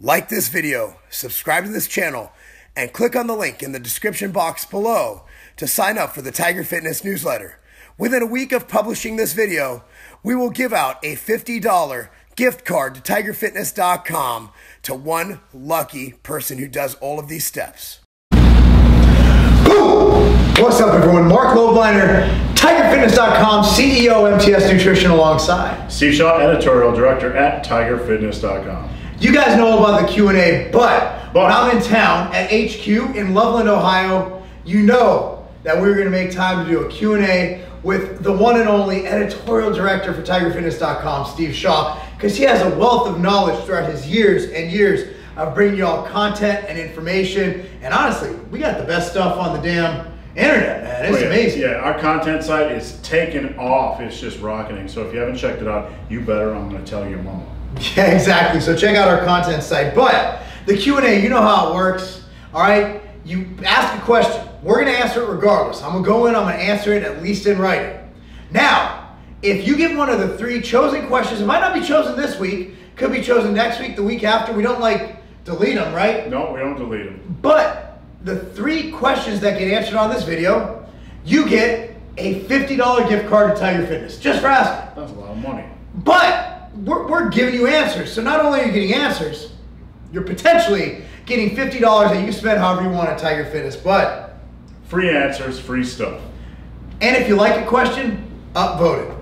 Like this video, subscribe to this channel, and click on the link in the description box below to sign up for the Tiger Fitness newsletter. Within a week of publishing this video, we will give out a $50 gift card to tigerfitness.com to one lucky person who does all of these steps. What's up, everyone? Marc Lobliner, tigerfitness.com, CEO, MTS Nutrition, alongside Steve Shad, editorial director at tigerfitness.com. You guys know all about the Q&A, but when I'm in town at HQ in Loveland, Ohio, you know that we're going to make time to do a Q&A with the one and only editorial director for tigerfitness.com, Steve Shad, because he has a wealth of knowledge throughout his years and years of bringing you all content and information. And honestly, we got the best stuff on the damn internet, man. It's amazing. Yeah, our content site is taking off. It's just rocketing. So if you haven't checked it out, you better. I'm going to tell your mama. Yeah, exactly. So check out our content site. But the Q&A, you know how it works. All right, you ask a question. We're going to answer it regardless. I'm going to go in, I'm going to answer it at least in writing. Now, if you give one of the three chosen questions, it might not be chosen this week, could be chosen next week, the week after. We don't delete them, right? No, we don't delete them. But the three questions that get answered on this video, you get a $50 gift card to Tiger Fitness, just for asking. That's a lot of money. But we're giving you answers. So not only are you getting answers, you're potentially getting $50 that you spend however you want at Tiger Fitness. But free answers, free stuff. And if you like a question, upvote it.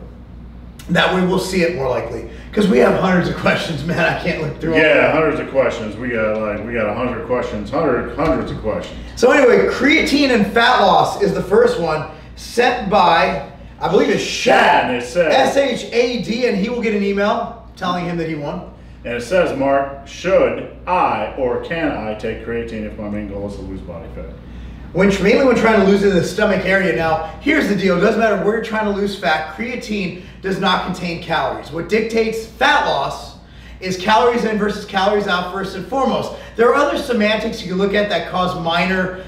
That way we'll see it more likely. Because we have hundreds of questions, man. I can't look through all of them. Yeah, hundreds of questions. We got 100 questions, hundreds of questions. So anyway, creatine and fat loss is the first one, sent by, I believe it's Shad. It says S-H-A-D, and he will get an email telling him that he won. And it says, Mark, should I or can I take creatine if my main goal is to lose body fat? Mainly when trying to lose in the stomach area. Now, here's the deal. It doesn't matter where you're trying to lose fat. Creatine does not contain calories. What dictates fat loss is calories in versus calories out first and foremost. There are other semantics you can look at that cause minor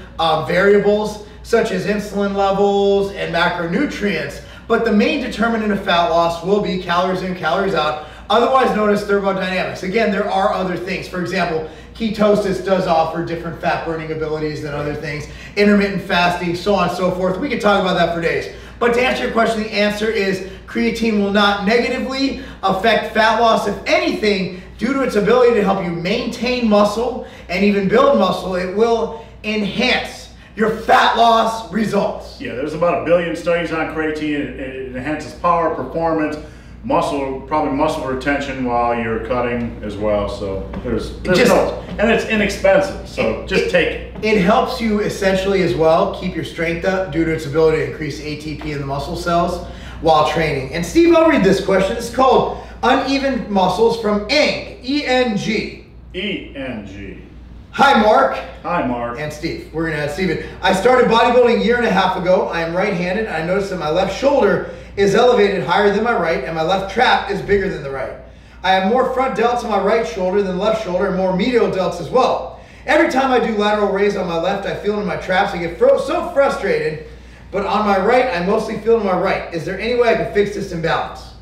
variables, such as insulin levels and macronutrients. But the main determinant of fat loss will be calories in, calories out, otherwise known as thermodynamics. Again, there are other things. For example, ketosis does offer different fat burning abilities than other things, intermittent fasting, so on and so forth. We could talk about that for days. But to answer your question, the answer is creatine will not negatively affect fat loss. If anything, due to its ability to help you maintain muscle and even build muscle, it will enhance your fat loss results. Yeah, there's about 1 billion studies on creatine. It enhances power, performance, probably muscle retention while you're cutting as well. So there's and it's inexpensive. So just take it. It helps you essentially as well keep your strength up due to its ability to increase ATP in the muscle cells while training. And Steve, I'll read this question. It's called Uneven Muscles from Eng, E-N-G. E-N-G. Hi, Mark. Hi, Mark. And Steve. We're going to add Steven. I started bodybuilding a year and a half ago. I am right-handed. I noticed that my left shoulder is elevated higher than my right, and my left trap is bigger than the right. I have more front delts on my right shoulder than left shoulder, and more medial delts as well. Every time I do lateral raise on my left, I feel it in my traps. I get so frustrated, but on my right, I mostly feel it in my right. Is there any way I can fix this imbalance?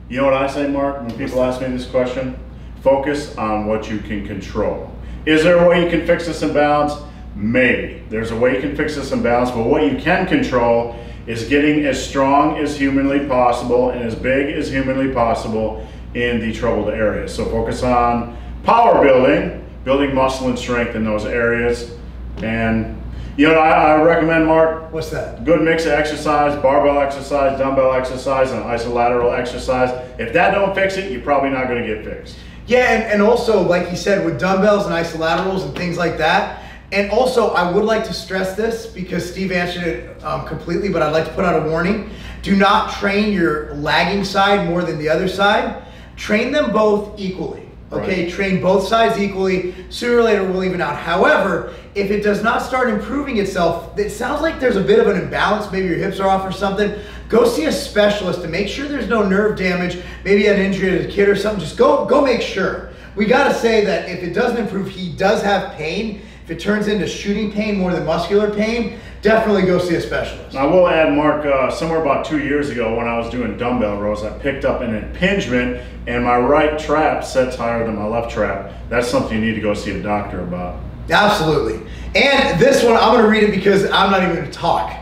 You know what I say, Mark, when people ask me this question? Focus on what you can control. Is there a way you can fix this imbalance? Maybe. There's a way you can fix this imbalance, but what you can control is getting as strong as humanly possible and as big as humanly possible in the troubled areas. So focus on power building, building muscle and strength in those areas. And you know what I recommend, Mark? What's that? Good mix of exercise, barbell exercise, dumbbell exercise, and isolateral exercise. If that don't fix it, you're probably not going to get fixed. Yeah, and also, like you said, with dumbbells and isolaterals and things like that. And also, I would like to stress this because Steve answered it completely, but I'd like to put out a warning. Do not train your lagging side more than the other side. Train them both equally. Okay, right. Train both sides equally. Sooner or later, we'll even out. However, if it does not start improving itself, it sounds like there's a bit of an imbalance. Maybe your hips are off or something. Go see a specialist to make sure there's no nerve damage. Maybe you had an injury as a kid or something. Just go make sure. We got to say that if it doesn't improve, he does have pain. If it turns into shooting pain more than muscular pain, definitely go see a specialist. I will add, Mark, somewhere about 2 years ago when I was doing dumbbell rows, I picked up an impingement and my right trap sets higher than my left trap. That's something you need to go see a doctor about. Absolutely. And this one, I'm going to read it because I'm not even going to talk.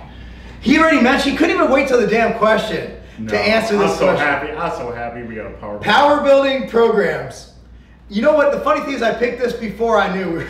He already mentioned, he couldn't even wait till the damn question to answer this question. I'm so happy we got a power building programs. You know what? The funny thing is I picked this before I knew.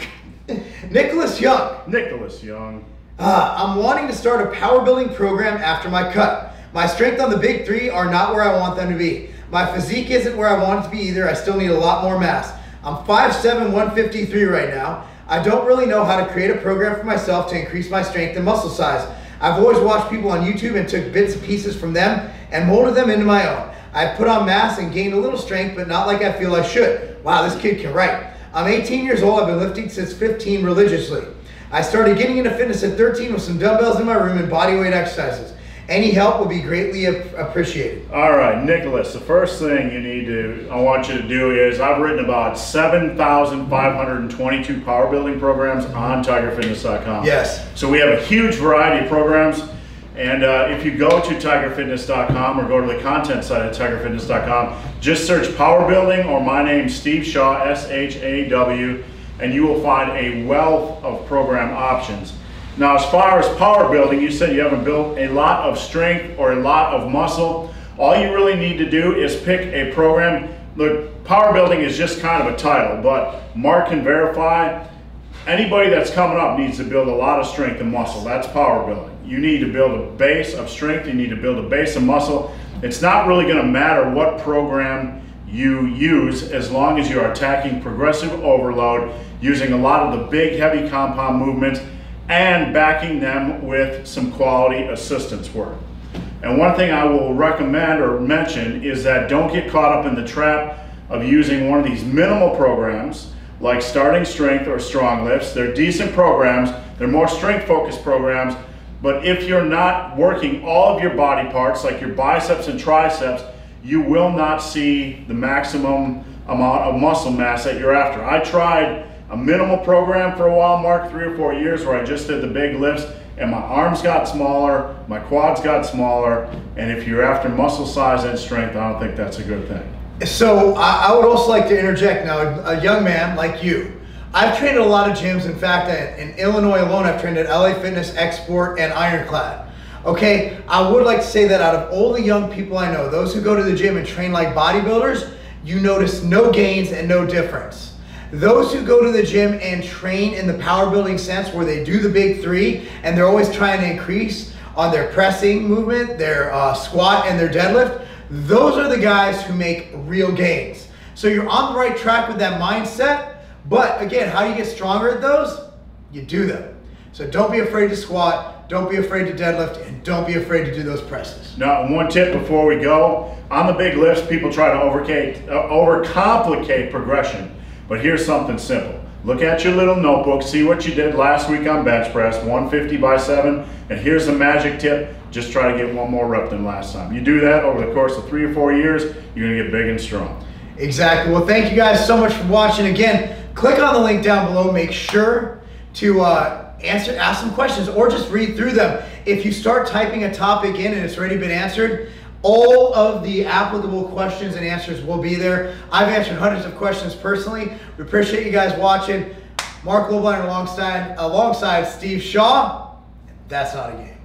Nicholas Young. I'm wanting to start a power building program after my cut. My strength on the big three are not where I want them to be. My physique isn't where I want it to be either. I still need a lot more mass. I'm 5'7", 153 right now. I don't really know how to create a program for myself to increase my strength and muscle size. I've always watched people on YouTube and took bits and pieces from them and molded them into my own. I've put on mass and gained a little strength, but not like I feel I should. Wow, this kid can write. I'm 18 years old. I've been lifting since 15 religiously. I started getting into fitness at 13 with some dumbbells in my room and bodyweight exercises. Any help will be greatly appreciated. All right, Nicholas, the first thing I want you to do is, I've written about 7,522 power building programs on tigerfitness.com. Yes. So we have a huge variety of programs. And if you go to tigerfitness.com or go to the content site at tigerfitness.com, just search power building or my name, Steve Shaw, S-H-A-W, and you will find a wealth of program options. Now, as far as power building, you said you haven't built a lot of strength or a lot of muscle. All you really need to do is pick a program. Look, power building is just kind of a title, but Mark can verify anybody that's coming up needs to build a lot of strength and muscle. That's power building. You need to build a base of strength. You need to build a base of muscle. It's not really going to matter what program you use as long as you are attacking progressive overload, using a lot of the big, heavy compound movements, and backing them with some quality assistance work. And one thing I will recommend or mention is that don't get caught up in the trap of using one of these minimal programs like starting strength or strong lifts. They're decent programs, they're more strength focused programs, but if you're not working all of your body parts like your biceps and triceps, you will not see the maximum amount of muscle mass that you're after. I tried a minimal program for a while, Mark, 3 or 4 years, where I just did the big lifts and my arms got smaller, my quads got smaller, and if you're after muscle size and strength, I don't think that's a good thing. So I would also like to interject now, a young man like you. I've trained at a lot of gyms. In fact, in Illinois alone, I've trained at LA Fitness, Export, and Ironclad. Okay, I would like to say that out of all the young people I know, those who go to the gym and train like bodybuilders, you notice no gains and no difference. Those who go to the gym and train in the power building sense where they do the big three and they're always trying to increase on their pressing movement, their squat and their deadlift, those are the guys who make real gains. So you're on the right track with that mindset, but again, how do you get stronger at those? You do them. So don't be afraid to squat, don't be afraid to deadlift, and don't be afraid to do those presses. Now, one tip before we go, on the big lifts, people try to overcomplicate progression. But here's something simple. Look at your little notebook, see what you did last week on bench press, 150 by 7, and here's the magic tip, just try to get one more rep than last time. You do that over the course of 3 or 4 years, you're gonna get big and strong. Exactly. Well, thank you guys so much for watching. Again, click on the link down below. Make sure to ask some questions or just read through them. If you start typing a topic in and it's already been answered, all of the applicable questions and answers will be there. I've answered hundreds of questions personally. We appreciate you guys watching. Marc alongside Steve Shaw. That's not a game.